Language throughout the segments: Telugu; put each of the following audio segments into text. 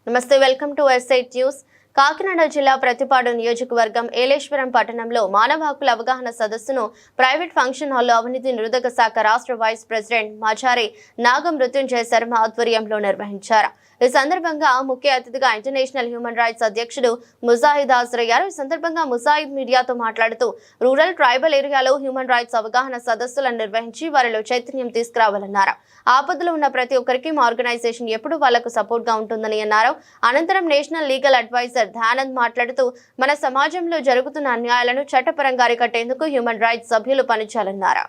నమస్తే, వెల్కమ్ టు ఎస్ఐట్ న్యూస్. కాకినాడ జిల్లా ప్రతిపాడు నియోజకవర్గం ఏలేశ్వరం పట్టణంలో మానవ హక్కుల అవగాహన సదస్సును ప్రైవేట్ ఫంక్షన్ హాల్లో అవినీతి నిరోధక శాఖ రాష్ట్ర వైస్ ప్రెసిడెంట్ మాచారి నాగమృత్యుంజయ శర్మ ఆధ్వర్యంలో నిర్వహించారు. ఈ సందర్భంగా ముఖ్య అతిథిగా ఇంటర్నేషనల్ హ్యూమన్ రైట్స్ అధ్యక్షుడు ముజాహిద్ హాజరయ్యారు. ఈ సందర్భంగా ముజాహిద్ మీడియాతో మాట్లాడుతూ రూరల్ ట్రైబల్ ఏరియాలో హ్యూమన్ రైట్స్ అవగాహన సదస్సులను నిర్వహించి వారిలో చైతన్యం తీసుకురావాలన్నారు. ఆపదలో ఉన్న ప్రతి ఒక్కరికి మా ఆర్గనైజేషన్ ఎప్పుడు వాళ్లకు సపోర్ట్ గా ఉంటుందని అన్నారు. అనంతరం నేషనల్ లీగల్ అడ్వైజర్ ధ్యానంద్ మాట్లాడుతూ మన సమాజంలో జరుగుతున్న అన్యాయాలను చట్టపరంగా అరికట్టేందుకు హ్యూమన్ రైట్స్ సభ్యులు పనిచేయాలన్నారు.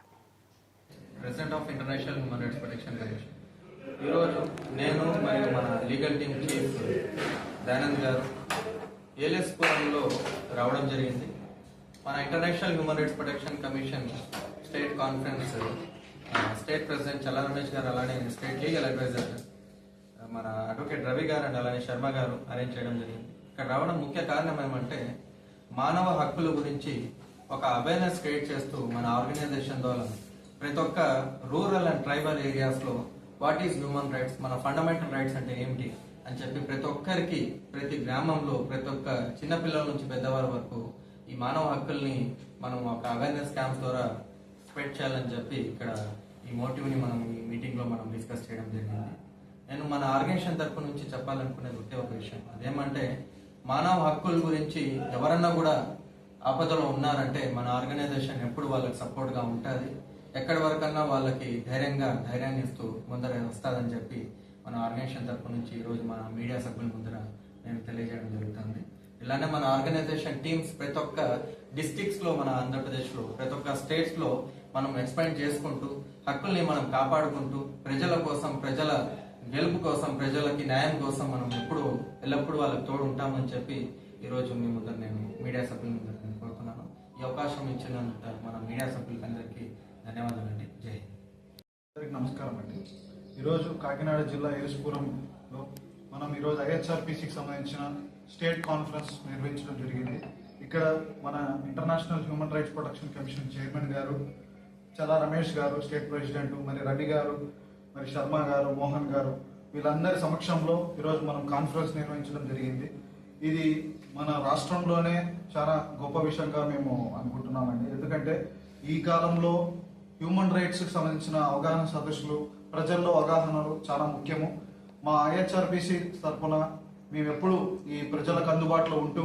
ఈరోజు నేను మరియు మన లీగల్ టీమ్ చీఫ్ దయానంద్ గారు ఏలేశ్వరంలో రావడం జరిగింది. మన international human rights protection commission state conference state president Challa Ramesh గారు, అలానే స్టేట్ లీగల్ అడ్వైజర్ మన అడ్వకేట్ రవి గారు అండ్ అలానే శర్మ గారు అరేంజ్ చేయడం జరిగింది. ఇక్కడ రావడం ముఖ్య కారణం ఏమంటే మానవ హక్కుల గురించి ఒక అవేర్నెస్ క్రియేట్ చేస్తూ మన ఆర్గనైజేషన్ ద్వారా ప్రతి ఒక్క రూరల్ అండ్ ట్రైబల్ ఏరియాస్లో వాట్ ఈజ్ హ్యూమన్ రైట్స్, మన ఫండమెంటల్ రైట్స్ అంటే ఏమిటి అని చెప్పి ప్రతి ఒక్కరికి, ప్రతి గ్రామంలో ప్రతి ఒక్క చిన్నపిల్లల నుంచి పెద్దవారి వరకు ఈ మానవ హక్కుల్ని మనం ఒక అవేర్నెస్ క్యాంప్స్ ద్వారా స్ప్రెడ్ చేయాలని చెప్పి ఇక్కడ ఈ మోటివ్ని మనం ఈ మీటింగ్లో మనం డిస్కస్ చేయడం జరిగింది. నేను మన ఆర్గనైజేషన్ తరపు నుంచి చెప్పాలనుకునేది ఒకే ఒక విషయం, అదేమంటే మానవ హక్కుల గురించి ఎవరన్నా కూడా ఆపదలో ఉన్నారంటే మన ఆర్గనైజేషన్ ఎప్పుడు వాళ్ళకి సపోర్ట్గా ఉంటుంది. ఎక్కడి వరకన్నా వాళ్ళకి ధైర్యాన్ని ఇస్తూ ముందర వస్తుందని చెప్పి మన ఆర్గనైజేషన్ తరపు నుంచి ఈరోజు మన మీడియా సభ్యుల ముందర నేను తెలియజేయడం జరుగుతుంది. ఇలానే మన ఆర్గనైజేషన్ టీమ్స్ ప్రతి ఒక్క డిస్ట్రిక్ట్స్లో, మన ఆంధ్రప్రదేశ్లో ప్రతి ఒక్క స్టేట్స్లో మనం ఎక్స్పాండ్ చేసుకుంటూ హక్కుల్ని మనం కాపాడుకుంటూ ప్రజల కోసం, ప్రజల గెలుపు కోసం, ప్రజలకి న్యాయం కోసం మనం ఎల్లప్పుడూ వాళ్ళకి తోడు ఉంటామని చెప్పి ఈరోజు మీ ముందర నేను మీడియా సభ్యుల ముందర నేను కోరుతున్నాను. ఈ అవకాశం ఇచ్చినంత మన మీడియా సభ్యులందరికీ ధన్యవాదాలండి. జై హింద్. నమస్కారం అండి. ఈరోజు కాకినాడ జిల్లా ఏలేశ్వరంలో మనం ఈరోజు IHRPCకి సంబంధించిన స్టేట్ కాన్ఫరెన్స్ నిర్వహించడం జరిగింది. ఇక్కడ మన international human rights protection commission chairman గారు చల్లా రమేష్ గారు, స్టేట్ ప్రెసిడెంట్ మరి రవి గారు, మరి శర్మ గారు, మోహన్ గారు, వీళ్ళందరి సమక్షంలో ఈరోజు మనం కాన్ఫరెన్స్ నిర్వహించడం జరిగింది. ఇది మన రాష్ట్రంలోనే చాలా గొప్ప విషయంగా మేము అనుకుంటున్నామండి. ఎందుకంటే ఈ కాలంలో హ్యూమన్ రైట్స్కి సంబంధించిన అవగాహన సదస్సులు, ప్రజల్లో అవగాహనలు చాలా ముఖ్యము. మా IHRPC తరఫున మేము ఎప్పుడు ఈ ప్రజలకు అందుబాటులో ఉంటూ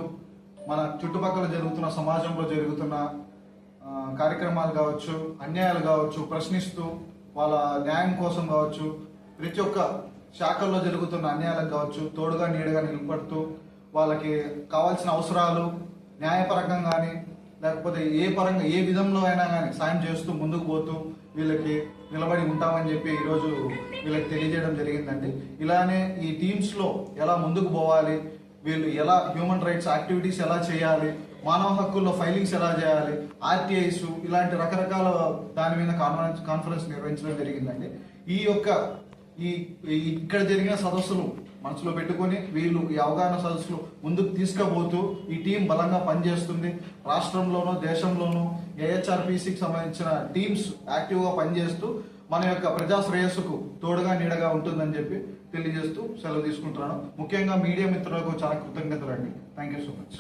మన చుట్టుపక్కల జరుగుతున్న, సమాజంలో జరుగుతున్న కార్యక్రమాలు కావచ్చు, అన్యాయాలు కావచ్చు ప్రశ్నిస్తూ, వాళ్ళ న్యాయం కోసం కావచ్చు, ప్రతి ఒక్క శాఖల్లో జరుగుతున్న అన్యాయాలకు కావచ్చు తోడుగా నీడగా నిలబడుతూ వాళ్ళకి కావాల్సిన అవసరాలు న్యాయపరంగా కానీ లేకపోతే ఏ విధంలో అయినా కానీ సాయం చేస్తూ ముందుకు పోతూ వీళ్ళకి నిలబడి ఉంటామని చెప్పి ఈరోజు వీళ్ళకి తెలియజేయడం జరిగిందండి. ఇలానే ఈ టీమ్స్లో ఎలా ముందుకు పోవాలి, వీళ్ళు ఎలా హ్యూమన్ రైట్స్ యాక్టివిటీస్ ఎలా చేయాలి, మానవ హక్కుల్లో ఫైలింగ్స్ ఎలా చేయాలి, RTIs ఇలాంటి రకరకాల దాని మీద కాన్ఫరెన్స్ నిర్వహించడం జరిగిందండి. ఇక్కడ జరిగిన సదస్సులు మనసులో పెట్టుకొని వీళ్ళు ఈ అవగాహన సదస్సులు ముందుకు తీసుకుపోతూ ఈ టీం బలంగా పనిచేస్తుంది. రాష్ట్రంలోనూ దేశంలోనూ IHRPCకి సంబంధించిన టీమ్స్ యాక్టివ్గా పనిచేస్తూ మన యొక్క ప్రజా శ్రేయస్సుకు తోడుగా నీడగా ఉంటుందని చెప్పి తెలియజేస్తూ సెలవు తీసుకుంటున్నాను. ముఖ్యంగా మీడియా మిత్రులకు చాలా కృతజ్ఞతలు అండి. Thank you so much.